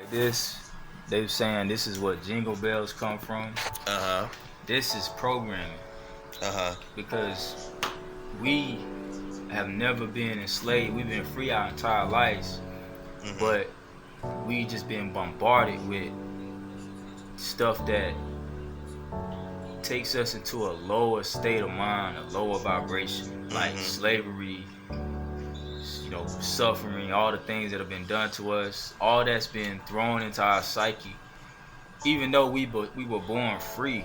like this, they were saying this is what jingle bells come from. Uh-huh. This is programming Uh-huh. because we have never been enslaved. We've been free our entire lives, but we just been bombarded with stuff that takes us into a lower state of mind, a lower vibration, like slavery, suffering, all the things that have been done to us, all that's been thrown into our psyche. Even though we were born free,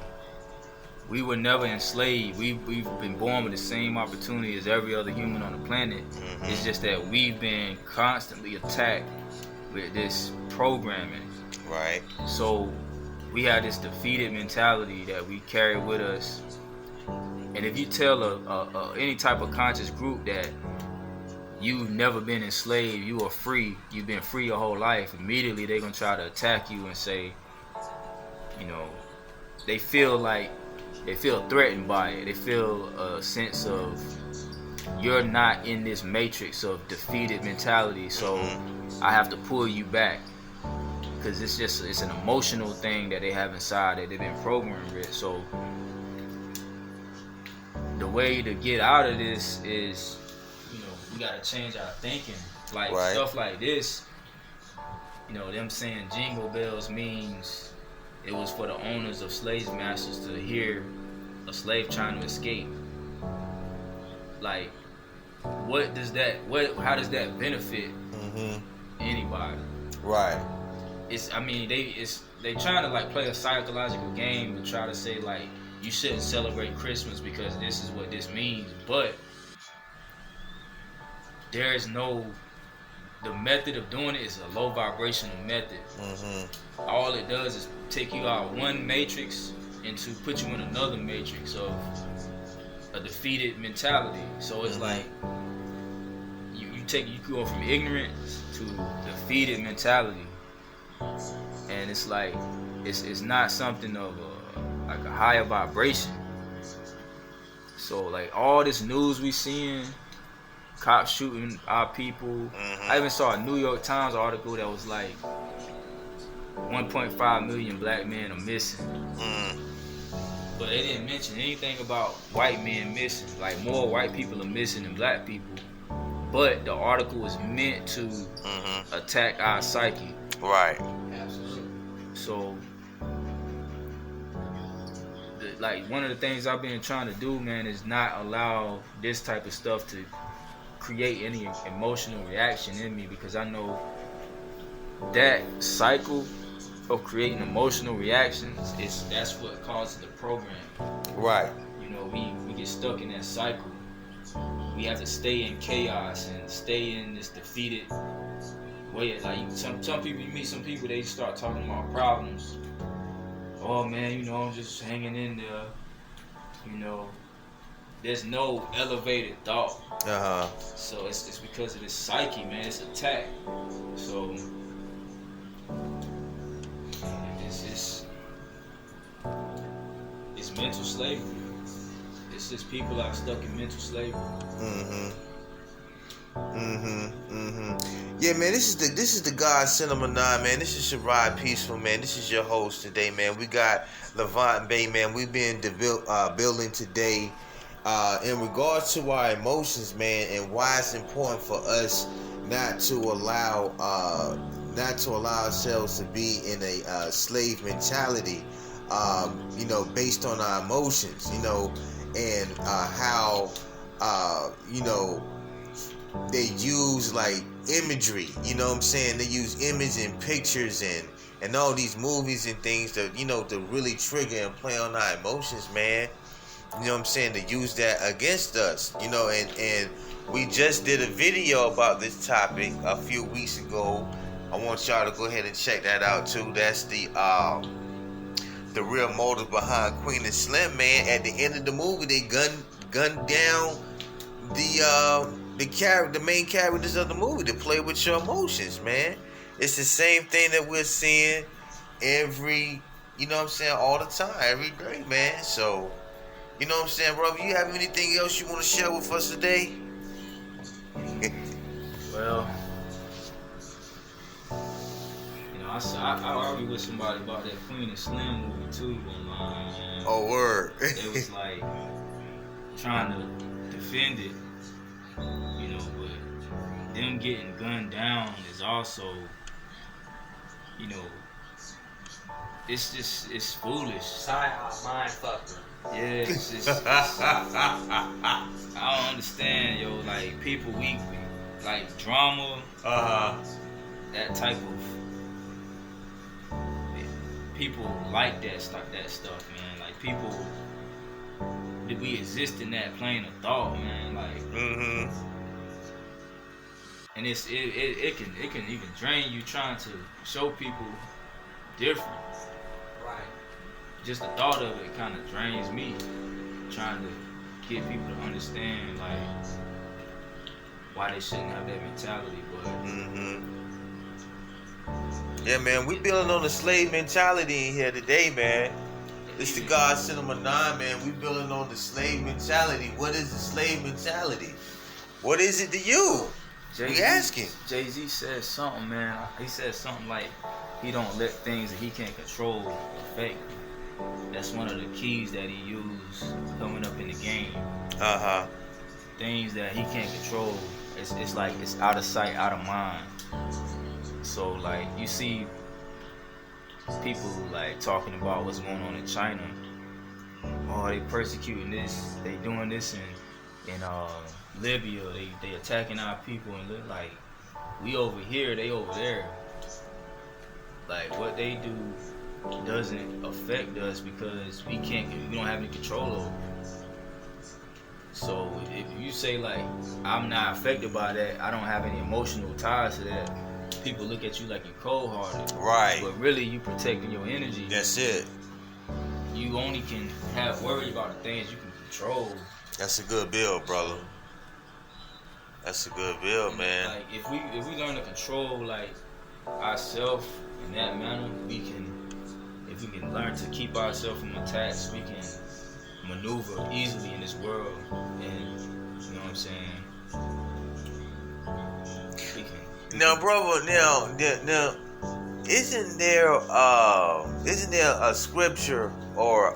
we were never enslaved. We've been born with the same opportunity as every other human on the planet. It's just that we've been constantly attacked with this programming. Right. So we have this defeated mentality that we carry with us. And if you tell any type of conscious group that you've never been enslaved, you are free, you've been free your whole life, immediately they're gonna try to attack you and say, they feel threatened by it. They feel a sense of you're not in this matrix of defeated mentality, so I have to pull you back. Because it's an emotional thing that they have inside that they've been programmed with. So the way to get out of this is, we gotta change our thinking. Like stuff like this, them saying jingle bells means it was for the owners of slave masters to hear a slave trying to escape. Like, how does that benefit anybody? Right. They trying to like play a psychological game to try to say like you shouldn't celebrate Christmas because this is what this means, but the method of doing it is a low vibrational method. All it does is take you out one matrix and to put you in another matrix of a defeated mentality. So it's like you go from ignorance to defeated mentality. And it's like it's not something of a higher vibration. So like all this news we seeing, cops shooting our people. I even saw a New York Times article that was like 1.5 million black men are missing. But they didn't mention anything about white men missing. Like more white people are missing than black people. But the article was meant to attack our psyche. Right. Absolutely. So, one of the things I've been trying to do, man, is not allow this type of stuff to create any emotional reaction in me, because I know that cycle of creating emotional reactions that's what causes the program. Right. We get stuck in that cycle. We have to stay in chaos and stay in this defeated way. Like some people, you meet some people, they start talking about problems. Oh man, I'm just hanging in there. There's no elevated thought. So it's because of this psyche, man. It's attack. So it's mental slavery. It's just people are stuck in mental slavery. Yeah, man, this is the God Cinema 9, man. This is Sherrod Peaceful, man. This is your host today, man. We got Levant Bey, man. We've been building today in regards to our emotions, man, and why it's important for us not to allow ourselves to be in a slave mentality, based on our emotions, and how they use like imagery, they use image and pictures and all these movies and things to to really trigger and play on our emotions, man. To use that against us, and we just did a video about this topic a few weeks ago. I want y'all to go ahead and check that out too. That's the real motive behind Queen and Slim, man. At the end of the movie, they gunned down the main characters of the movie to play with your emotions, man. It's the same thing that we're seeing all the time, every day, man. So, bro, you have anything else you want to share with us today? Well, I argued with somebody about that Queen and Slim movie too online, man. Oh, word. It was like trying to defend it, you know, but them getting gunned down is also, you know, it's foolish. Side mind fucker. Yeah, I don't understand, yo. Like people, we like drama, that type of people like that stuff, man. Like people, we exist in that plane of thought, man. Like, and it can even drain you trying to show people different. Right. Just the thought of it kind of drains me, trying to get people to understand like why they shouldn't have that mentality. But yeah, man, we building on the slave mentality in here today, man. It's the God Cinema 9, man. We building on the slave mentality. What is the slave mentality? What is it to you? We asking. Jay-Z said something, man. He said something like he don't let things that he can't control affect him. That's one of the keys that he used coming up in the game. Things that he can't control, it's like it's out of sight, out of mind. So like you see people like talking about what's going on in China. Oh, they persecuting this, they doing this in Libya, they attacking our people, and look like we over here, they over there. Like what they do doesn't affect us because we don't have any control over it. So if you say like I'm not affected by that, I don't have any emotional ties to that, people look at you like you're cold-hearted. Right. But really you protecting your energy. That's it. You only can have worry about the things you can control. That's a good build, brother. That's a good build, man. Like if we learn to control like ourselves in that manner, if we can learn to keep ourselves from attacks, we can maneuver easily in this world. And you know what I'm saying? Now, brother, now, isn't there a scripture or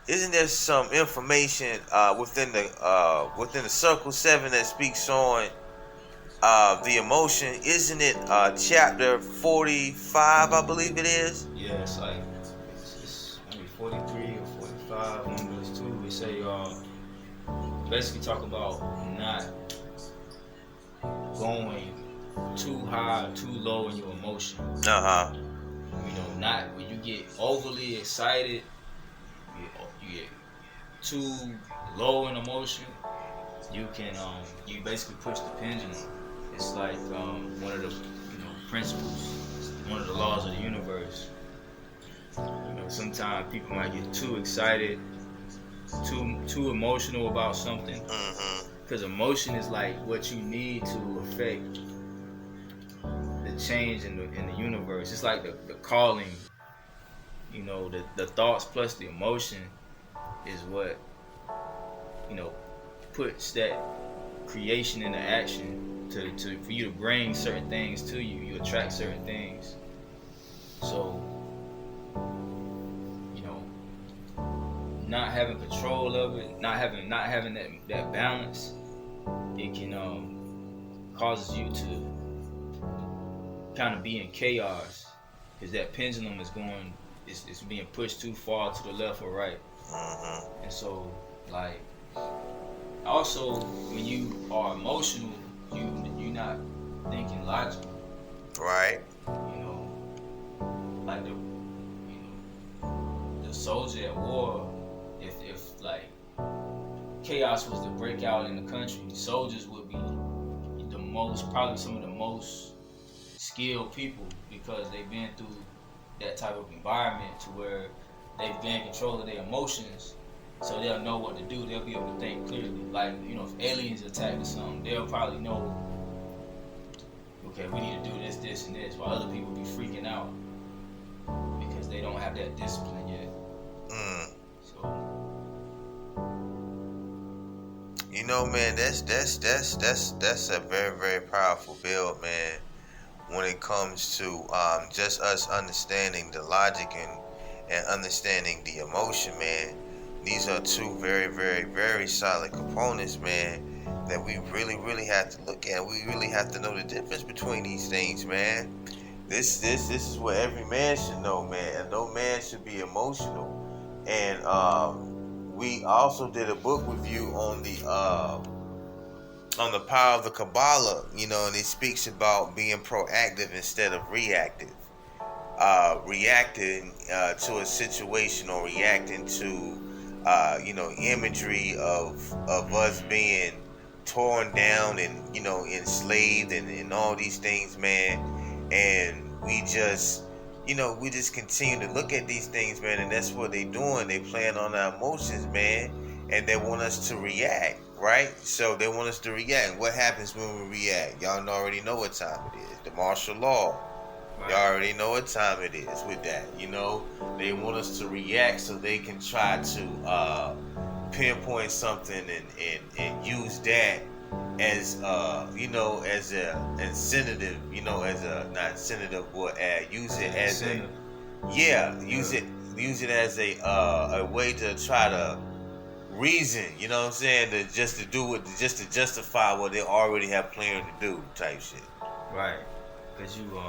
isn't there some information within the Circle 7 that speaks on the emotion? Isn't it chapter 45, I believe it is? Yeah, it's like it's maybe 43 or 45. One of those two. We say basically talk about not going too high, too low in your emotion. You know, not when you get overly excited, you get too low in emotion. You can you basically push the pendulum. It's like one of the principles, one of the laws of the universe. You know, sometimes people might get too excited, too emotional about something. Because emotion is like what you need to affect the change in the universe. It's like the calling. You know, the thoughts plus the emotion is what puts that creation into action. For you to bring certain things to you, you attract certain things. So, not having control of it, not having that balance, it can causes you to kind of be in chaos because that pendulum is being pushed too far to the left or right. And so, like, also when you are emotional, you're not thinking logically. Right. Like the soldier at war, if like chaos was to break out in the country, the soldiers would be probably some of the most skilled people because they've been through that type of environment to where they've gained control of their emotions. So they'll know what to do. They'll be able to think clearly. Like, if aliens attack or something, they'll probably know, okay, we need to do this, this, and this, while other people be freaking out because they don't have that discipline yet. So, man, that's a very, very powerful build, man. when it comes to just us understanding the logic and understanding the emotion, man. These are two very, very, very solid components, man, that we really, really have to look at. We really have to know the difference between these things, man. This is what every man should know, man. And no man should be emotional. And we also did a book review on the power of the Kabbalah, you know, and it speaks about being proactive instead of reactive. Reacting to a situation or reacting to imagery of us being torn down and, you know, enslaved and all these things, man. And we just continue to look at these things, man, and that's what they doing. They playing on our emotions, man, and they want us to react, right? So they want us to react. What happens when we react? Y'all already know what time it is. The martial law. Y'all already know what time it is with that. You know, they want us to react so they can try to pinpoint something and use that as as a incentive, as a not incentive, but use it as use it as a way to try to reason, you know what I'm saying, just to justify what they already have planned to do, type shit. Right, because you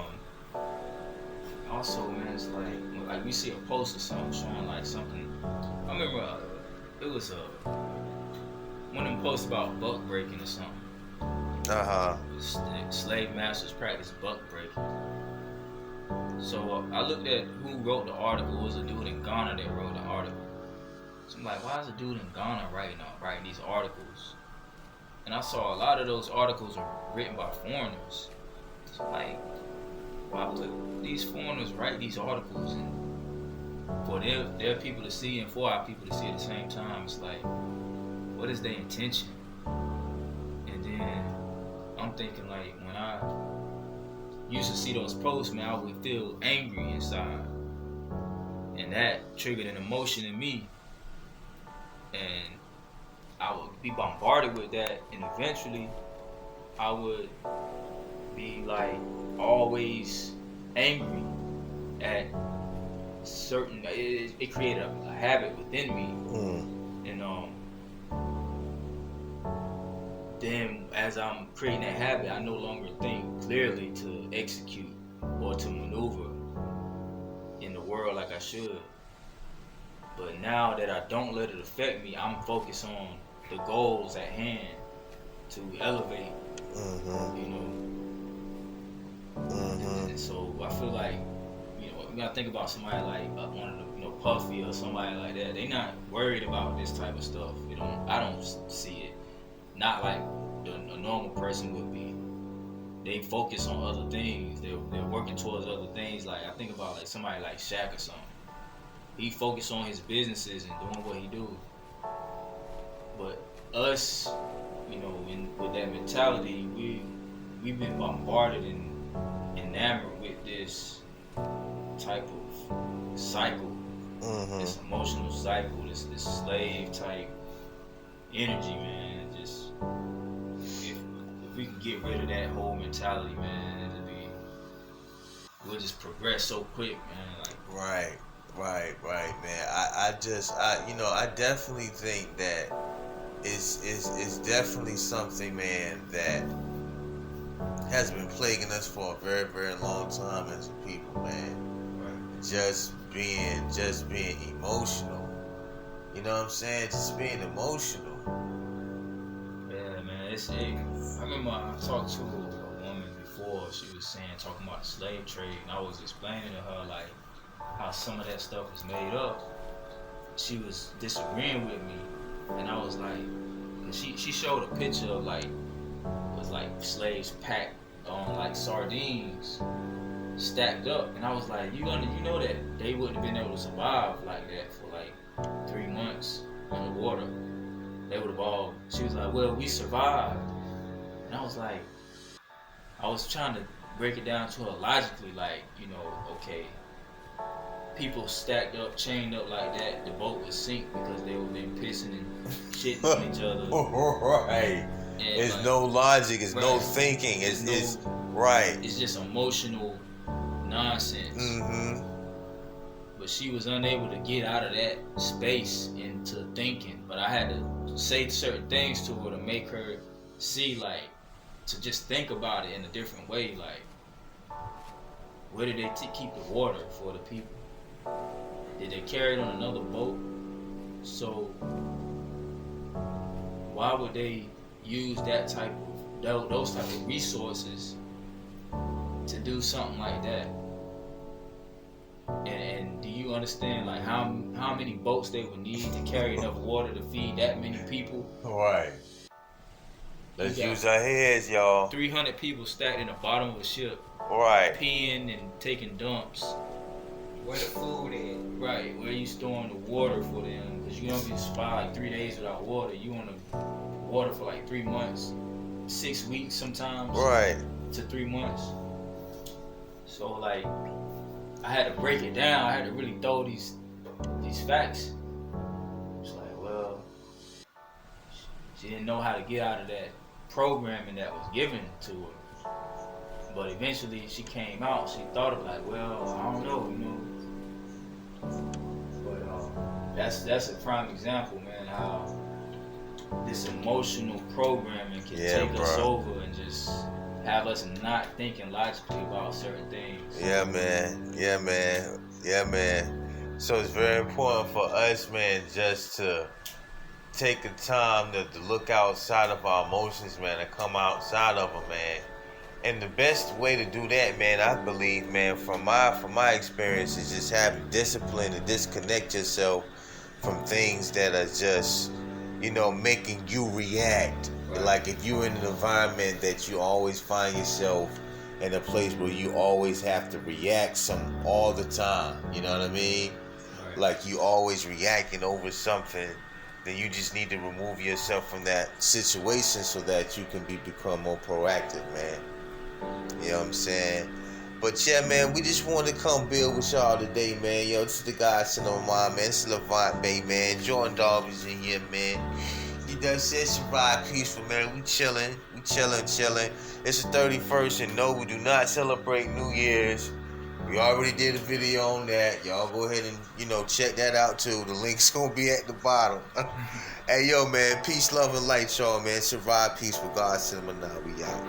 also, man, it's like we see a post or something showing like something. I remember it was one of them posts about buck breaking or something. Slave masters practice buck breaking. So I looked at who wrote the article. It was a dude in Ghana that wrote the article. So I'm like, why is a dude in Ghana writing these articles? And I saw a lot of those articles are written by foreigners. So like, why would these foreigners write these articles and for their people to see and for our people to see at the same time? It's like, what is their intention? And then I'm thinking, like, when I used to see those posts, man, I would feel angry inside, and that triggered an emotion in me, and I would be bombarded with that, and eventually I would be like always angry at certain. It created a habit within me, and then as I'm creating that habit, I no longer think clearly to execute or to maneuver in the world like I should. But now that I don't let it affect me, I'm focused on the goals at hand to elevate, And so I feel like, you gotta think about somebody like one of the, Puffy or somebody like that. They not worried about this type of stuff. I don't see it. Not like a normal person would be. They focus on other things. They're working towards other things. Like I think about like somebody like Shaq or something. He focused on his businesses and doing what he do. But us, with that mentality, we've been bombarded and enamored with this type of cycle, this emotional cycle, this slave type energy, man. Just if we can get rid of that whole mentality, man, we'll just progress so quick, man. Like Right, man. I definitely think that it's definitely something, man, that has been plaguing us for a very, very long time as a people, man. Right. Just being emotional. You know what I'm saying? Just being emotional. Yeah, man. I remember I talked to a woman before. She was talking about the slave trade, and I was explaining to her like how some of that stuff was made up. She was disagreeing with me, and I was like, she showed a picture of like slaves packed on like sardines stacked up, and I was like, you know that they wouldn't have been able to survive like that for like 3 months underwater. They would have all. She was like, well, we survived, and I was like, I was trying to break it down to her logically, like, okay, people stacked up, chained up like that, the boat would sink because they would been pissing and shitting on each other. Right. It's no logic. It's no thinking. It's Right. It's just emotional nonsense. Mm-hmm. But she was unable to get out of that space into thinking. But I had to say certain things to her to make her see, like, to just think about it in a different way. Like, where did they keep the water for the people? Did they carry it on another boat? So why would they use that type of those type of resources to do something like that? And do you understand, like, how many boats they would need to carry enough water to feed that many people? Right. Let's use our heads, y'all. 300 people stacked in the bottom of a ship, Right. peeing and taking dumps. Where the food is. Right, where you storing the water for them? Because you don't be spot like 3 days without water. You want the water for like 3 months, 6 weeks sometimes. Right. To 3 months. So like, I had to break it down. I had to really throw these facts. It's like, well, she didn't know how to get out of that programming that was given to her. But eventually she came out. She thought of like, well, I don't know, you know. But that's a prime example, man, how this emotional programming can take us over and just have us not thinking logically about certain things. Yeah, man. Yeah, man. Yeah, man. So it's very important for us, man, just to take the time to look outside of our emotions, man, and come outside of them, man. And the best way to do that, man, I believe, man, from my experience, is just having discipline and disconnect yourself from things that are just, you know, making you react. Right. Like if you're in an environment that you always find yourself in a place where you always have to react all the time, you know what I mean? Right. Like you always reacting over something, then you just need to remove yourself from that situation so that you can become more proactive, man. You know what I'm saying? But yeah, man, we just wanted to come build with y'all today, man. Yo, this is the guy sitting on my man. This is Levant Bey, man. Jordan Darby's in here, man. You done said survive peaceful, man. We chilling. It's the 31st, and no, we do not celebrate New Year's. We already did a video on that. Y'all go ahead and, you know, check that out too. The link's gonna be at the bottom. Hey, yo, man, peace, love, and light, y'all, man. Survive peace with God, cinema now. We out.